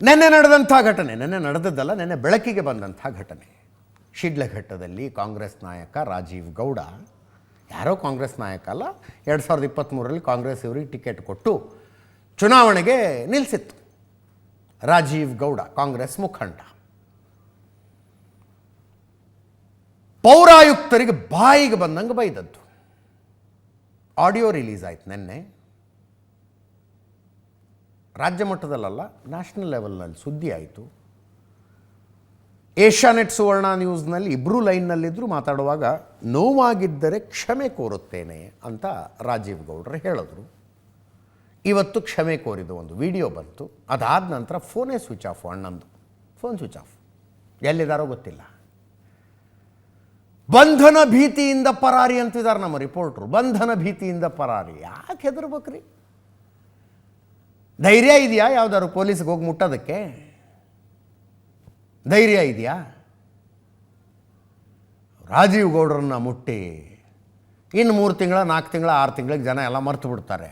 ನೆನ್ನೆ ನಡೆದಂಥ ಘಟನೆ, ನೆನ್ನೆ ನಡೆದದ್ದಲ್ಲ, ನೆನ್ನೆ ಬೆಳಕಿಗೆ ಬಂದಂಥ ಘಟನೆ. ಶಿಡ್ಲಘಟ್ಟದಲ್ಲಿ ಕಾಂಗ್ರೆಸ್ ನಾಯಕ ರಾಜೀವ್ ಗೌಡ, ಯಾರೋ ಕಾಂಗ್ರೆಸ್ ನಾಯಕ ಅಲ್ಲ, 2023ರಲ್ಲಿ ಕಾಂಗ್ರೆಸ್ ಇವರಿಗೆ ಟಿಕೆಟ್ ಕೊಟ್ಟು ಚುನಾವಣೆಗೆ ನಿಲ್ಲಿಸಿತ್ತು. ರಾಜೀವ್ ಗೌಡ ಕಾಂಗ್ರೆಸ್ ಮುಖಂಡ ಪೌರಾಯುಕ್ತರಿಗೆ ಬಾಯಿಗೆ ಬಂದಂಗೆ ಬೈದದ್ದು. ಆಡಿಯೋ ರಿಲೀಸ್ ಆಯ್ತು ನೆನ್ನೆ. ರಾಜ್ಯ ಮಟ್ಟದಲ್ಲ, ನ್ಯಾಷನಲ್ ಲೆವೆಲ್ನಲ್ಲಿ ಸುದ್ದಿ ಆಯಿತು. ಏಷ್ಯಾನೆಟ್ ಸುವರ್ಣ ನ್ಯೂಸ್ನಲ್ಲಿ ಇಬ್ಬರು ಲೈನ್ನಲ್ಲಿದ್ದರೂ ಮಾತಾಡುವಾಗ ನೋವಾಗಿದ್ದರೆ ಕ್ಷಮೆ ಕೋರುತ್ತೇನೆ ಅಂತ ರಾಜೀವ್ ಗೌಡ್ರು ಹೇಳಿದ್ರು. ಇವತ್ತು ಕ್ಷಮೆ ಕೋರಿದ ಒಂದು ವಿಡಿಯೋ ಬಂತು. ಅದಾದ ನಂತರ ಫೋನೇ ಸ್ವಿಚ್ ಆಫ್. ಅಣ್ಣಂದು ಫೋನ್ ಸ್ವಿಚ್ ಆಫ್. ಎಲ್ಲಿದ್ದಾರೋ ಗೊತ್ತಿಲ್ಲ. ಬಂಧನ ಭೀತಿಯಿಂದ ಪರಾರಿ ಅಂತಿದ್ದಾರೆ ನಮ್ಮ ರಿಪೋರ್ಟ್ರು. ಬಂಧನ ಭೀತಿಯಿಂದ ಪರಾರಿ. ಯಾಕೆ ಹೆದರ್ಬೇಕ್ರಿ? ಧೈರ್ಯ ಇದೆಯಾ ಯಾವ್ದಾದ್ರು ಪೊಲೀಸ್ಗೆ ಹೋಗಿ ಮುಟ್ಟೋದಕ್ಕೆ? ಧೈರ್ಯ ಇದೆಯಾ? ರಾಜೀವ್ ಗೌಡ್ರನ್ನ ಮುಟ್ಟಿ ಇನ್ನು 3 ತಿಂಗಳ 4 ತಿಂಗಳ 6 ತಿಂಗಳಿಗೆ ಜನ ಎಲ್ಲ ಮರ್ತು ಬಿಡ್ತಾರೆ.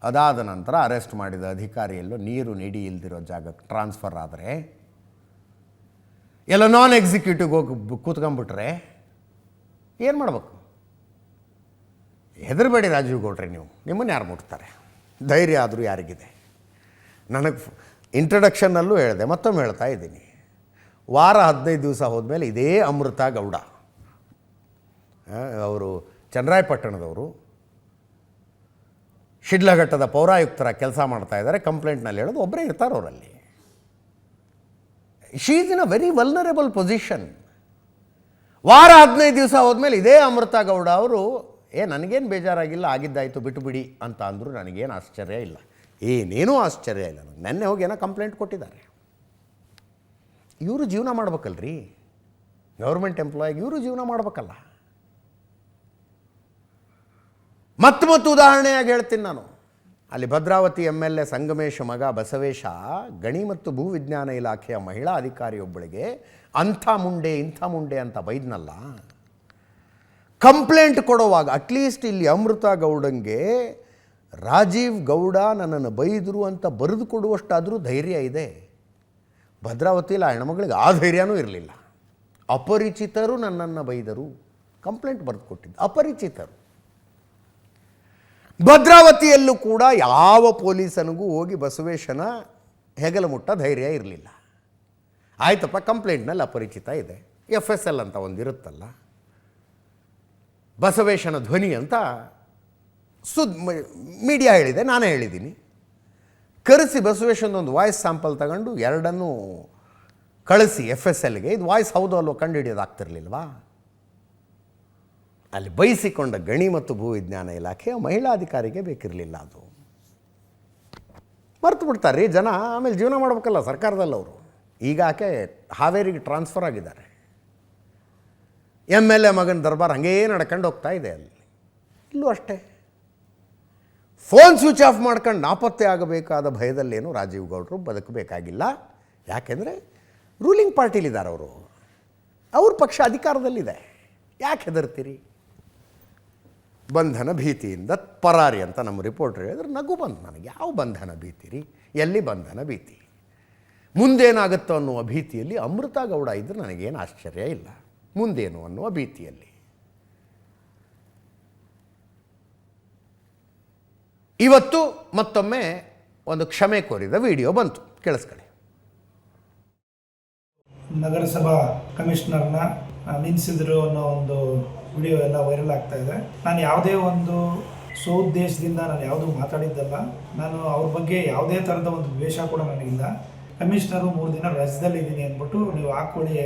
ಅದಾದ ನಂತರ ಅರೆಸ್ಟ್ ಮಾಡಿದ ಅಧಿಕಾರಿಯಲ್ಲೂ ನೀರು ನಿಡಿ ಇಲ್ದಿರೋ ಜಾಗಕ್ಕೆ ಟ್ರಾನ್ಸ್ಫರ್ ಆದರೆ, ಎಲ್ಲ ನಾನ್ ಎಕ್ಸಿಕ್ಯೂಟಿವ್ ಹೋಗಿ ಕೂತ್ಕೊಂಡ್ಬಿಟ್ರೆ ಏನು ಮಾಡಬೇಕು? ಹೆದರಬೇಡಿ ರಾಜೀವ್ ಗೌಡ್ರೆ, ನಿಮ್ಮನ್ನು ಯಾರು ಮುಟ್ತಾರೆ? ಧೈರ್ಯ ಆದರೂ ಯಾರಿಗಿದೆ? ನನಗೆ ಇಂಟ್ರಡಕ್ಷನ್ನಲ್ಲೂ ಹೇಳಿದೆ, ಮತ್ತೊಮ್ಮೆ ಹೇಳ್ತಾ ಇದ್ದೀನಿ. ವಾರ 15 ದಿವಸ ಹೋದ್ಮೇಲೆ ಇದೇ ಅಮೃತ ಗೌಡ, ಅವರು ಚನ್ನರಾಯಪಟ್ಟಣದವರು, ಶಿಡ್ಲಘಟ್ಟದ ಪೌರಾಯುಕ್ತರ ಕೆಲಸ ಮಾಡ್ತಾ ಇದ್ದಾರೆ. ಕಂಪ್ಲೇಂಟ್ನಲ್ಲಿ ಹೇಳೋದು ಒಬ್ಬರೇ ಇರ್ತಾರೆ ಅವರಲ್ಲಿ. She is in a very vulnerable position. ವಾರ 15 ದಿವಸ ಹೋದ್ಮೇಲೆ ಇದೇ ಅಮೃತ ಗೌಡ ಅವರು ನನಗೇನು ಬೇಜಾರಾಗಿಲ್ಲ, ಆಗಿದ್ದಾಯಿತು ಬಿಟ್ಟು ಬಿಡಿ ಅಂತ ಅಂದರು. ನನಗೇನು ಆಶ್ಚರ್ಯ ಇಲ್ಲ, ಏನೇನೂ ಆಶ್ಚರ್ಯ ಇಲ್ಲ. ನೆನ್ನೆ ಹೋಗಿ ಏನೋ ಕಂಪ್ಲೇಂಟ್ ಕೊಟ್ಟಿದ್ದಾರೆ. ಇವರು ಜೀವನ ಮಾಡ್ಬೇಕಲ್ರಿ, ಗೌರ್ಮೆಂಟ್ ಎಂಪ್ಲಾಯಿಗೆ ಇವರು ಜೀವನ ಮಾಡ್ಬೇಕಲ್ಲ. ಮತ್ತು ಉದಾಹರಣೆಯಾಗಿ ಹೇಳ್ತೀನಿ ನಾನು. ಅಲ್ಲಿ ಭದ್ರಾವತಿ MLA ಸಂಗಮೇಶ್ ಮಗ ಬಸವೇಶ ಗಣಿ ಮತ್ತು ಭೂವಿಜ್ಞಾನ ಇಲಾಖೆಯ ಮಹಿಳಾ ಅಧಿಕಾರಿಯೊಬ್ಬಳಿಗೆ ಅಂಥ ಮುಂಡೆ ಇಂಥ ಮುಂಡೆ ಅಂತ ಬೈದ್ನಲ್ಲ. ಕಂಪ್ಲೇಂಟ್ ಕೊಡುವಾಗ ಅಟ್ಲೀಸ್ಟ್ ಇಲ್ಲಿ ಅಮೃತ ಗೌಡಂಗೆ ರಾಜೀವ್ ಗೌಡ ನನ್ನನ್ನು ಬೈದರು ಅಂತ ಬರೆದು ಕೊಡುವಷ್ಟಾದರೂ ಧೈರ್ಯ ಇದೆ. ಭದ್ರಾವತಿಯಲ್ಲಿ ಆ ಹೆಣ್ಮಗಳಿಗೆ ಆ ಧೈರ್ಯನೂ ಇರಲಿಲ್ಲ. ಅಪರಿಚಿತರು ನನ್ನನ್ನು ಬೈದರು, ಕಂಪ್ಲೇಂಟ್ ಬರೆದು ಕೊಟ್ಟಿದ್ದು ಅಪರಿಚಿತರು. ಭದ್ರಾವತಿಯಲ್ಲೂ ಕೂಡ ಯಾವ ಪೊಲೀಸನಿಗೂ ಹೋಗಿ ಬಸವೇಶನ ಹೆಗಲು ಮುಟ್ಟ ಧೈರ್ಯ ಇರಲಿಲ್ಲ. ಆಯ್ತಪ್ಪ, ಕಂಪ್ಲೇಂಟ್ನಲ್ಲಿ ಅಪರಿಚಿತ ಇದೆ, FSL ಅಂತ ಒಂದಿರುತ್ತಲ್ಲ, ಬಸವೇಶನ ಧ್ವನಿ ಅಂತ ಮೀಡಿಯಾ ಹೇಳಿದೆ, ನಾನೇ ಹೇಳಿದ್ದೀನಿ. ಕರೆಸಿ ಬಸವೇಶನದೊಂದು ವಾಯ್ಸ್ ಸ್ಯಾಂಪಲ್ ತಗೊಂಡು 2 ಕಳಿಸಿ FSLಗೆ. ಇದು ವಾಯ್ಸ್ ಹೌದು ಅಲ್ವೋ ಕಂಡು ಹಿಡಿಯೋದಾಗ್ತಿರ್ಲಿಲ್ವಾ? ಅಲ್ಲಿ ಬಯಸಿಕೊಂಡ ಗಣಿ ಮತ್ತು ಭೂವಿಜ್ಞಾನ ಇಲಾಖೆಯ ಮಹಿಳಾ ಅಧಿಕಾರಿಗೆ ಬೇಕಿರಲಿಲ್ಲ. ಅದು ಮರ್ತು ಬಿಡ್ತಾರೆ ರೀ ಜನ. ಆಮೇಲೆ ಜೀವನ ಮಾಡ್ಬೇಕಲ್ಲ ಸರ್ಕಾರದಲ್ಲಿ ಅವರು. ಈಗ ಆಕೆ ಹಾವೇರಿಗೆ ಟ್ರಾನ್ಸ್ಫರ್ ಆಗಿದ್ದಾರೆ. MLA ಮಗನ ದರ್ಬಾರ್ ಹಂಗೇ ನಡ್ಕೊಂಡು ಹೋಗ್ತಾ ಇದೆ. ಅಲ್ಲಿ ಇಲ್ಲೂ ಅಷ್ಟೇ. ಫೋನ್ ಸ್ವಿಚ್ ಆಫ್ ಮಾಡ್ಕೊಂಡು ನಾಪತ್ತೆ ಆಗಬೇಕಾದ ಭಯದಲ್ಲೇನು ರಾಜೀವ್ ಗೌಡರು ಬದುಕಬೇಕಾಗಿಲ್ಲ. ಯಾಕೆಂದರೆ ರೂಲಿಂಗ್ ಪಾರ್ಟಿಲಿದ್ದಾರೆ ಅವರು, ಅವ್ರ ಪಕ್ಷ ಅಧಿಕಾರದಲ್ಲಿದೆ. ಯಾಕೆ ಹೆದರ್ತೀರಿ? ಬಂಧನ ಭೀತಿಯಿಂದ ಪರಾರಿ ಅಂತ ನಮ್ಮ ರಿಪೋರ್ಟರ್ ಹೇಳಿದ್ರೆ ನಗು ಬಂದು ನನಗೆ. ಯಾವ ಬಂಧನ ಭೀತಿ ರೀ? ಎಲ್ಲಿ ಬಂಧನ ಭೀತಿ? ಮುಂದೇನಾಗುತ್ತೋ ಅನ್ನುವ ಭೀತಿಯಲ್ಲಿ ಅಮೃತ ಗೌಡ ಇದ್ದರೆ ನನಗೇನು ಆಶ್ಚರ್ಯ ಇಲ್ಲ. ಮುಂದೇನು ಅನ್ನುವ ಭೀತಿಯಲ್ಲಿ ಇವತ್ತು ಮತ್ತೊಮ್ಮೆ ಒಂದು ಕ್ಷಮೆ ಕೋರಿದ ವಿಡಿಯೋ ಬಂತು, ಕೇಳಿಸ್ಕೊಳ್ಳಿ. ನಗರಸಭಾ ಕಮಿಷನರ್ನ ನಿಲ್ಲಿಸಿದ್ರು ಅನ್ನೋ ಒಂದು ವಿಡಿಯೋ ಎಲ್ಲ ವೈರಲ್ ಆಗ್ತಾ ಇದೆ. ನಾನು ಯಾವುದೇ ಒಂದು ಸ್ವಉದ್ದೇಶದಿಂದ ನಾನು ಯಾವುದೂ ಮಾತಾಡಿದ್ದಲ್ಲ. ನಾನು ಅವ್ರ ಬಗ್ಗೆ ಯಾವುದೇ ಥರದ ಒಂದು ದ್ವೇಷ ಕೂಡ ನನಗಿಲ್ಲ. ಕಮಿಷನರು 3 ದಿನ ರಜದಲ್ಲಿದ್ದೀನಿ ಅಂದ್ಬಿಟ್ಟು ನೀವು ಹಾಕ್ಕೊಳ್ಳಿ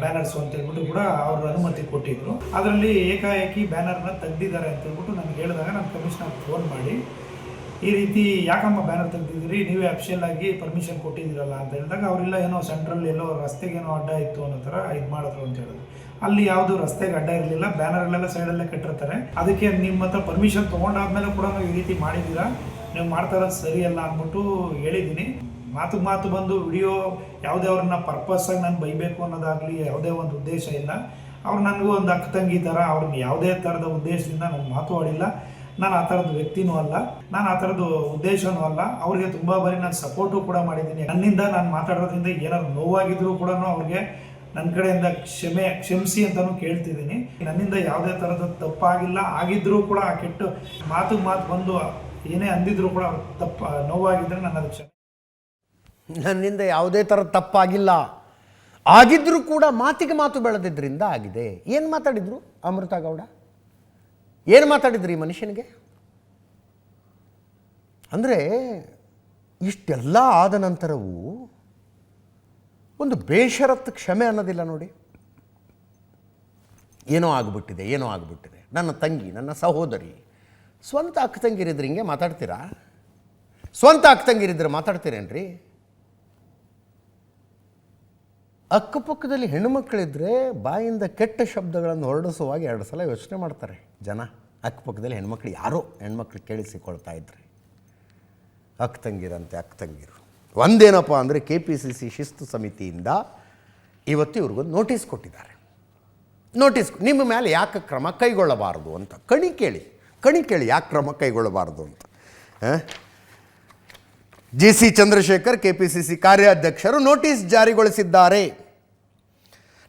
ಬ್ಯಾನರ್ಸು ಅಂತ ಹೇಳ್ಬಿಟ್ಟು ಕೂಡ ಅವರು ಅನುಮತಿ ಕೊಟ್ಟಿದ್ರು. ಅದರಲ್ಲಿ ಏಕಾಏಕಿ ಬ್ಯಾನರ್ನ ತೆಗ್ದಿದ್ದಾರೆ ಅಂತ ಹೇಳ್ಬಿಟ್ಟು ನನಗೆ ಹೇಳಿದಾಗ ನಾನು ಕಮಿಷನರ್ ಫೋನ್ ಮಾಡಿ, ಈ ರೀತಿ ಯಾಕಮ್ಮ ಬ್ಯಾನರ್ ತೆಗ್ದಿದ್ದೀರಿ, ನೀವೇ ಅಫಿಷಿಯಲ್ ಆಗಿ ಪರ್ಮಿಷನ್ ಕೊಟ್ಟಿದ್ದೀರಲ್ಲ ಅಂತ ಹೇಳಿದಾಗ ಅವರೆಲ್ಲ ಏನೋ ಸೆಂಟ್ರಲ್ ಎಲ್ಲೋ ರಸ್ತೆಗೇನೋ ಅಡ್ಡ ಇತ್ತು ಅನ್ನೋ ಥರ ಇದು ಮಾಡಿದ್ರು ಅಂತ ಹೇಳಿದ್ರು. ಅಲ್ಲಿ ಯಾವುದು ರಸ್ತೆಗೆ ಅಡ್ಡ ಇರಲಿಲ್ಲ, ಬ್ಯಾನರ್ಗಳೆಲ್ಲ ಸೈಡಲ್ಲೇ ಕಟ್ಟಿರ್ತಾರೆ. ಅದಕ್ಕೆ ನಿಮ್ಮ ಹತ್ರ ಪರ್ಮಿಷನ್ ತೊಗೊಂಡಾದ್ಮೇಲೆ ಕೂಡ ಈ ರೀತಿ ಮಾಡಿದ್ದೀರಾ, ನೀವು ಮಾಡ್ತಾ ಇರೋದು ಸರಿಯಲ್ಲ ಅಂದ್ಬಿಟ್ಟು ಹೇಳಿದ್ದೀನಿ. ಮಾತು ಬಂದು ವಿಡಿಯೋ ಯಾವುದೇ ಅವ್ರನ್ನ ಪರ್ಪಸ್ಸಾಗಿ ನಾನು ಬೈಬೇಕು ಅನ್ನೋದಾಗಲಿ ಯಾವುದೇ ಒಂದು ಉದ್ದೇಶ ಇಲ್ಲ. ಅವ್ರು ನನಗೂ ಒಂದು ಅಕ್ಕ ತಂಗಿ ಥರ, ಅವ್ರನ್ನ ಯಾವುದೇ ಥರದ ಉದ್ದೇಶದಿಂದ ನಾನು ಮಾತು ಆಡಿಲ್ಲ. ನಾನು ಆ ಥರದ ವ್ಯಕ್ತಿನೂ ಅಲ್ಲ, ನಾನು ಆ ಥರದ್ದು ಉದ್ದೇಶನೂ ಅಲ್ಲ. ಅವ್ರಿಗೆ ತುಂಬ ಬಾರಿ ನಾನು ಸಪೋರ್ಟು ಕೂಡ ಮಾಡಿದ್ದೀನಿ. ನನ್ನಿಂದ ನಾನು ಮಾತಾಡೋದ್ರಿಂದ ಏನಾದ್ರು ನೋವಾಗಿದ್ರೂ ಕೂಡ ಅವ್ರಿಗೆ ನನ್ನ ಕಡೆಯಿಂದ ಕ್ಷಮಿಸಿ ಅಂತಲೂ ಕೇಳ್ತಿದ್ದೀನಿ. ನನ್ನಿಂದ ಯಾವುದೇ ಥರದ ತಪ್ಪಾಗಿಲ್ಲ. ಆಗಿದ್ದರೂ ಕೂಡ ಆ ಕೆಟ್ಟ ಮಾತು ಬಂದು ಏನೇ ಅಂದಿದ್ರು ಕೂಡ ನೋವಾಗಿದ್ದರೆ ನನ್ನ ಅದು ಕ್ಷಮೆ. ನನ್ನಿಂದ ಯಾವುದೇ ಥರದ ತಪ್ಪಾಗಿಲ್ಲ, ಆಗಿದ್ದರೂ ಕೂಡ ಮಾತಿಗೆ ಮಾತು ಬೆಳೆದಿದ್ದರಿಂದ ಆಗಿದೆ. ಏನು ಮಾತಾಡಿದ್ರು ಅಮೃತ ಗೌಡ? ಏನು ಮಾತಾಡಿದ್ರು ಈ ಮನುಷ್ಯನಿಗೆ? ಅಂದರೆ ಇಷ್ಟೆಲ್ಲ ಆದ ನಂತರವೂ ಒಂದು ಬೇಷರತ್ ಕ್ಷಮೆ ಅನ್ನೋದಿಲ್ಲ ನೋಡಿ. ಏನೋ ಆಗಿಬಿಟ್ಟಿದೆ. ನನ್ನ ತಂಗಿ, ನನ್ನ ಸಹೋದರಿ, ಸ್ವಂತ ಅಕ್ಕ ತಂಗಿರಿದ್ರೆ ಹಿಂಗೆ ಮಾತಾಡ್ತೀರಾ? ಸ್ವಂತ ಅಕ್ಕ ತಂಗಿರಿದ್ರೆ ಮಾತಾಡ್ತೀರೇನ್ರಿ? ಅಕ್ಕಪಕ್ಕದಲ್ಲಿ ಹೆಣ್ಣುಮಕ್ಕಳಿದ್ರೆ ಬಾಯಿಂದ ಕೆಟ್ಟ ಶಬ್ದಗಳನ್ನು ಹೊರಡಿಸುವಾಗ 2 ಸಲ ಯೋಚನೆ ಮಾಡ್ತಾರೆ ಜನ. ಅಕ್ಕಪಕ್ಕದಲ್ಲಿ ಹೆಣ್ಮಕ್ಳು ಕೇಳಿಸಿಕೊಳ್ತಾ ಇದ್ರೆ ಅಕ್ಕ ತಂಗಿರು. ಒಂದೇನಪ್ಪ ಅಂದರೆ KPCC ಶಿಸ್ತು ಸಮಿತಿಯಿಂದ ಇವತ್ತು ಇವ್ರಿಗೊಂದು ನೋಟಿಸ್ ಕೊಟ್ಟಿದ್ದಾರೆ. ನಿಮ್ಮ ಮೇಲೆ ಯಾಕೆ ಕ್ರಮ ಕೈಗೊಳ್ಳಬಾರದು ಅಂತ ಕಣಿ ಕೇಳಿ ಯಾಕೆ ಕ್ರಮ ಕೈಗೊಳ್ಳಬಾರದು ಅಂತ. JC ಚಂದ್ರಶೇಖರ್ KPCC ಕಾರ್ಯಾಧ್ಯಕ್ಷರು ನೋಟಿಸ್ ಜಾರಿಗೊಳಿಸಿದ್ದಾರೆ.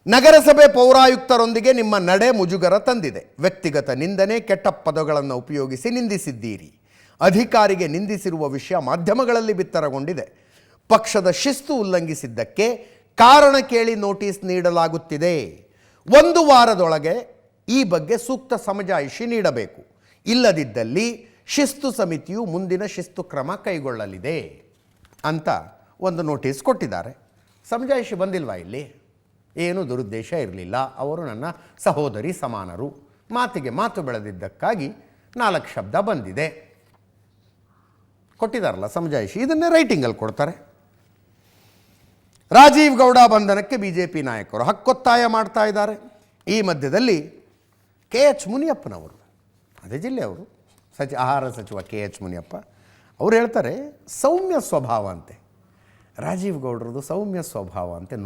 ನಗರಸಭೆ ಪೌರಾಯುಕ್ತರೊಂದಿಗೆ ನಿಮ್ಮ ನಡೆ ಮುಜುಗರ ತಂದಿದೆ. ವ್ಯಕ್ತಿಗತ ನಿಂದನೆ, ಕೆಟ್ಟ ಪದಗಳನ್ನು ಉಪಯೋಗಿಸಿ ನಿಂದಿಸಿದ್ದೀರಿ. ಅಧಿಕಾರಿಗೆ ನಿಂದಿಸಿರುವ ವಿಷಯ ಮಾಧ್ಯಮಗಳಲ್ಲಿ ಬಿತ್ತರಗೊಂಡಿದೆ. ಪಕ್ಷದ ಶಿಸ್ತು ಉಲ್ಲಂಘಿಸಿದ್ದಕ್ಕೆ ಕಾರಣ ಕೇಳಿ ನೋಟಿಸ್ ನೀಡಲಾಗುತ್ತಿದೆ. 1 ವಾರದೊಳಗೆ ಈ ಬಗ್ಗೆ ಸೂಕ್ತ ಸಮಜಾಯಿಷಿ ನೀಡಬೇಕು. ಇಲ್ಲದಿದ್ದಲ್ಲಿ ಶಿಸ್ತು ಸಮಿತಿಯು ಮುಂದಿನ ಶಿಸ್ತು ಕ್ರಮ ಕೈಗೊಳ್ಳಲಿದೆ ಅಂತ ಒಂದು ನೋಟಿಸ್ ಕೊಟ್ಟಿದ್ದಾರೆ. ಸಮಜಾಯಿಷಿ ಬಂದಿಲ್ವಾ ಇಲ್ಲಿ? ಏನೂ ದುರುದ್ದೇಶ ಇರಲಿಲ್ಲ. ಅವರು ನನ್ನ ಸಹೋದರಿ ಸಮಾನರು. ಮಾತಿಗೆ ಮಾತು ಬೆಳೆದಿದ್ದಕ್ಕಾಗಿ 4 ಶಬ್ದ ಬಂದಿದೆ. ಕೊಟ್ಟಿದ್ದಾರಲ್ಲ ಸಮಜಾಯಿಷಿ, ಇದನ್ನೇ ರೈಟಿಂಗಲ್ಲಿ ಕೊಡ್ತಾರೆ. ರಾಜೀವ್ ಗೌಡ ಬಂಧನಕ್ಕೆ BJP ನಾಯಕರು ಹಕ್ಕೊತ್ತಾಯ ಮಾಡ್ತಾ ಇದ್ದಾರೆ. ಈ ಮಧ್ಯದಲ್ಲಿ KH ಮುನಿಯಪ್ಪನವರು, ಅದೇ ಜಿಲ್ಲೆಯವರು, ಆಹಾರ ಸಚಿವ KH ಮುನಿಯಪ್ಪ ಅವರು ಹೇಳ್ತಾರೆ ಸೌಮ್ಯ ಸ್ವಭಾವ ಅಂತೆ. ರಾಜೀವ್ ಗೌಡ್ರದ್ದು ಸೌಮ್ಯ ಸ್ವಭಾವ ಅಂತೆ.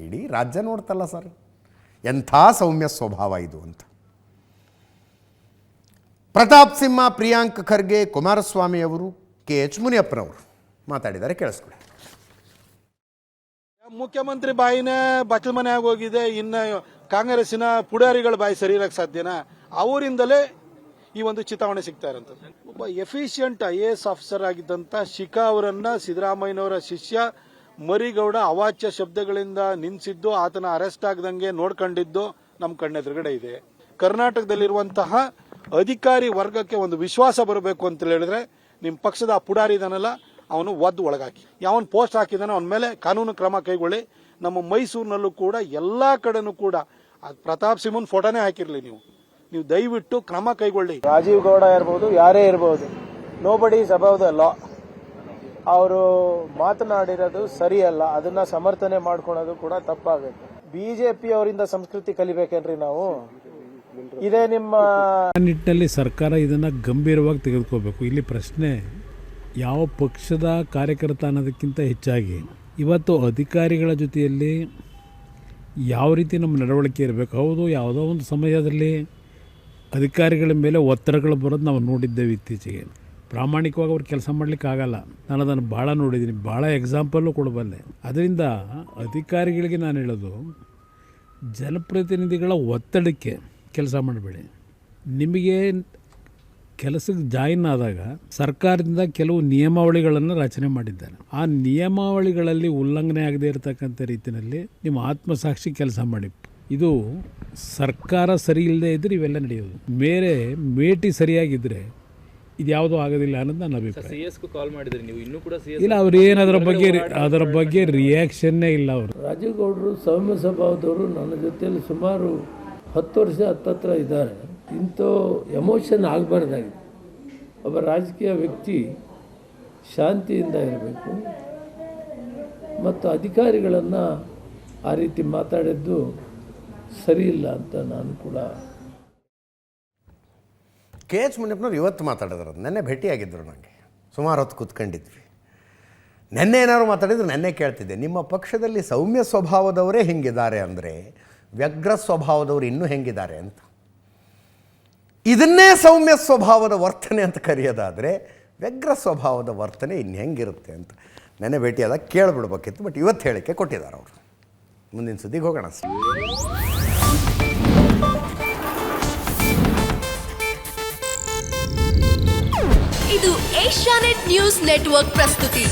ಇಡೀ ರಾಜ್ಯ ನೋಡ್ತಲ್ಲ ಸರ್, ಎಂಥ ಸೌಮ್ಯ ಸ್ವಭಾವ ಇದು ಅಂತ. ಪ್ರತಾಪ್ ಸಿಂಹ, ಪ್ರಿಯಾಂಕ್ ಖರ್ಗೆ, ಕುಮಾರಸ್ವಾಮಿ ಅವರು, KH ಮುನಿಯಪ್ಪನವರು ಮಾತಾಡಿದ್ದಾರೆ, ಕೇಳಿಸ್ಕೊಳ್ಳಿ. ಮುಖ್ಯಮಂತ್ರಿ ಬಾಯಿನೇ ಬಚ್ಚಲ ಮನೆ ಆಗೋಗಿದೆ. ಇನ್ನು ಕಾಂಗ್ರೆಸ್ಸಿನ ಪುಡಾರಿಗಳ ಬಾಯಿ ಸರಿ ಇರಕ್ಕೆ ಸಾಧ್ಯನಾ? ಅವರಿಂದಲೇ ಈ ಒಂದು ಚಿತಾವಣೆ ಸಿಗ್ತಾ ಇರೋಂಥದ್ದು. ಒಬ್ಬ ಎಫಿಷಿಯಂಟ್ IAS ಆಫೀಸರ್ ಆಗಿದ್ದಂಥ ಶಿಖಾ ಅವರನ್ನ ಸಿದ್ದರಾಮಯ್ಯನವರ ಶಿಷ್ಯ ಮರಿಗೌಡ ಅವಾಚ್ಯ ಶಬ್ದಗಳಿಂದ ನಿಂದಿಸಿದ್ದು, ಆತನ ಅರೆಸ್ಟ್ ಆಗದಂಗೆ ನೋಡ್ಕೊಂಡಿದ್ದು ನಮ್ಮ ಕಣ್ಣೆದುರುಗಡೆ ಇದೆ. ಕರ್ನಾಟಕದಲ್ಲಿರುವಂತಹ ಅಧಿಕಾರಿ ವರ್ಗಕ್ಕೆ ಒಂದು ವಿಶ್ವಾಸ ಬರಬೇಕು ಅಂತ ಹೇಳಿದ್ರೆ ನಿಮ್ಮ ಪಕ್ಷದ ಆ ಪುಡಾರಿ ಇದನ್ನಲ್ಲ, ಅವನು ಒದ್ದು ಒಳಗಾಕಿ. ಯಾವನ್ ಪೋಸ್ಟ್ ಹಾಕಿದಾನೋ ಅವನ ಮೇಲೆ ಕಾನೂನು ಕ್ರಮ ಕೈಗೊಳ್ಳಿ. ನಮ್ಮ ಮೈಸೂರಿನಲ್ಲೂ ಕೂಡ ಎಲ್ಲಾ ಕಡೆನೂ ಕೂಡ ಪ್ರತಾಪ್ ಸಿಂಹನ್ ಫೋಟೋನೇ ಹಾಕಿರ್ಲಿ ನೀವು ದಯವಿಟ್ಟು ಕ್ರಮ ಕೈಗೊಳ್ಳಿ. ರಾಜೀವ್ ಗೌಡ ಇರಬಹುದು, ಯಾರೇ ಇರಬಹುದು, nobody is above the law. ಅವರು ಮಾತನಾಡಿರೋದು ಸರಿಯಲ್ಲ, ಅದನ್ನ ಸಮರ್ಥನೆ ಮಾಡ್ಕೊಳೋದು ಕೂಡ ತಪ್ಪಾಗುತ್ತೆ. BJP ಅವರಿಂದ ಸಂಸ್ಕೃತಿ ಕಲಿಬೇಕೇನ್ರಿ ನಾವು? ಇದೇ ನಿಮ್ಮ ನಿಟ್ಟಿನಲ್ಲಿ ಸರ್ಕಾರ ಇದನ್ನ ಗಂಭೀರವಾಗಿ ತೆಗೆದುಕೋಬೇಕು. ಇಲ್ಲಿ ಪ್ರಶ್ನೆ ಯಾವ ಪಕ್ಷದ ಕಾರ್ಯಕರ್ತ ಅನ್ನೋದಕ್ಕಿಂತ ಹೆಚ್ಚಾಗಿ ಇವತ್ತು ಅಧಿಕಾರಿಗಳ ಜೊತೆಯಲ್ಲಿ ಯಾವ ರೀತಿ ನಮ್ಮ ನಡವಳಿಕೆ ಇರಬೇಕು. ಹೌದು, ಯಾವುದೋ ಒಂದು ಸಮಯದಲ್ಲಿ ಅಧಿಕಾರಿಗಳ ಮೇಲೆ ಒತ್ತಡಗಳು ಬರೋದು ನಾವು ನೋಡಿದ್ದೇವೆ ಇತ್ತೀಚೆಗೆ. ಪ್ರಾಮಾಣಿಕವಾಗಿ ಅವ್ರು ಕೆಲಸ ಮಾಡಲಿಕ್ಕೆ ಆಗಲ್ಲ. ನಾನು ಅದನ್ನು ಭಾಳ ನೋಡಿದ್ದೀನಿ, ಭಾಳ ಎಕ್ಸಾಂಪಲ್ಲು ಕೊಡಬಲ್ಲೆ. ಅದರಿಂದ ಅಧಿಕಾರಿಗಳಿಗೆ ನಾನು ಹೇಳೋದು, ಜನಪ್ರತಿನಿಧಿಗಳ ಒತ್ತಡಕ್ಕೆ ಕೆಲಸ ಮಾಡಬೇಡಿ. ನಿಮಗೆ ಕೆಲಸಕ್ಕೆ ಜಾಯಿನ್ ಆದಾಗ ಸರ್ಕಾರದಿಂದ ಕೆಲವು ನಿಯಮಾವಳಿಗಳನ್ನು ರಚನೆ ಮಾಡಿದ್ದಾರೆ. ಆ ನಿಯಮಾವಳಿಗಳಲ್ಲಿ ಉಲ್ಲಂಘನೆ ಆಗದೇ ಇರತಕ್ಕಂಥ ರೀತಿಯಲ್ಲಿ ನಿಮ್ಮ ಆತ್ಮಸಾಕ್ಷಿ ಕೆಲಸ ಮಾಡಿ. ಇದು ಸರ್ಕಾರ ಸರಿ ಇಲ್ಲದೆ ಇದ್ರೆ ಇವೆಲ್ಲ ನಡೆಯೋದು. ಮೇಟಿ ಸರಿಯಾಗಿದ್ದರೆ ಇದು ಯಾವುದೂ ಆಗೋದಿಲ್ಲ ಅನ್ನೋದು ನನ್ನ ಅಭಿಪ್ರಾಯ. ಇಲ್ಲ, ಅವ್ರು ಏನು ಅದರ ಬಗ್ಗೆ ರಿಯಾಕ್ಷನ್ನೇ ಇಲ್ಲ. ಅವರು ರಾಜೀವ್ ಗೌಡರು ಸೌಮ್ಯ ಸ್ವಭಾವದವರು ನನ್ನ ಜೊತೆಯಲ್ಲಿ ಸುಮಾರು 10 ವರ್ಷ ಹತ್ತತ್ರ ಇದ್ದಾರೆ. ಇಂಥ ಎಮೋಷನ್ ಆಗಬಾರ್ದಾಗಿದೆ. ಒಬ್ಬ ರಾಜಕೀಯ ವ್ಯಕ್ತಿ ಶಾಂತಿಯಿಂದ ಇರಬೇಕು ಮತ್ತು ಅಧಿಕಾರಿಗಳನ್ನು ಆ ರೀತಿ ಮಾತಾಡಿದ್ದು ಸರಿಯಿಲ್ಲ ಅಂತ ನಾನು ಕೂಡ. KH ಮುನಿಯಪ್ಪನವ್ರು ಇವತ್ತು ಮಾತಾಡಿದ್ರು, ನೆನ್ನೆ ಭೇಟಿಯಾಗಿದ್ದರು. ನನಗೆ ಸುಮಾರು ಹೊತ್ತು ಕೂತ್ಕೊಂಡಿದ್ವಿ. ನೆನ್ನೆ ಏನಾದ್ರು ಮಾತಾಡಿದ್ರು ನೆನ್ನೆ ಕೇಳ್ತಿದ್ದೆ, ನಿಮ್ಮ ಪಕ್ಷದಲ್ಲಿ ಸೌಮ್ಯ ಸ್ವಭಾವದವರೇ ಹೆಂಗಿದ್ದಾರೆ ಅಂದರೆ ವ್ಯಗ್ರ ಸ್ವಭಾವದವರು ಇನ್ನೂ ಹೆಂಗಿದ್ದಾರೆ ಅಂತ. ಇದನ್ನೇ ಸೌಮ್ಯ ಸ್ವಭಾವದ ವರ್ತನೆ ಅಂತ ಕರೆಯೋದಾದರೆ ವ್ಯಗ್ರ ಸ್ವಭಾವದ ವರ್ತನೆ ಇನ್ನು ಹೆಂಗಿರುತ್ತೆ ಅಂತ ನೆನೆ ಭೇಟಿಯಾದಾಗ ಕೇಳಿಬಿಡ್ಬೇಕಿತ್ತು. ಬಟ್ ಇವತ್ತು ಹೇಳಿಕೆ ಕೊಟ್ಟಿದ್ದಾರೆ ಅವರು. ಮುಂದಿನ ಸುದ್ದಿಗೆ ಹೋಗೋಣ. ಇದು ಏಷ್ಯಾನೆಟ್ ನ್ಯೂಸ್ ನೆಟ್ವರ್ಕ್ ಪ್ರಸ್ತುತಿ.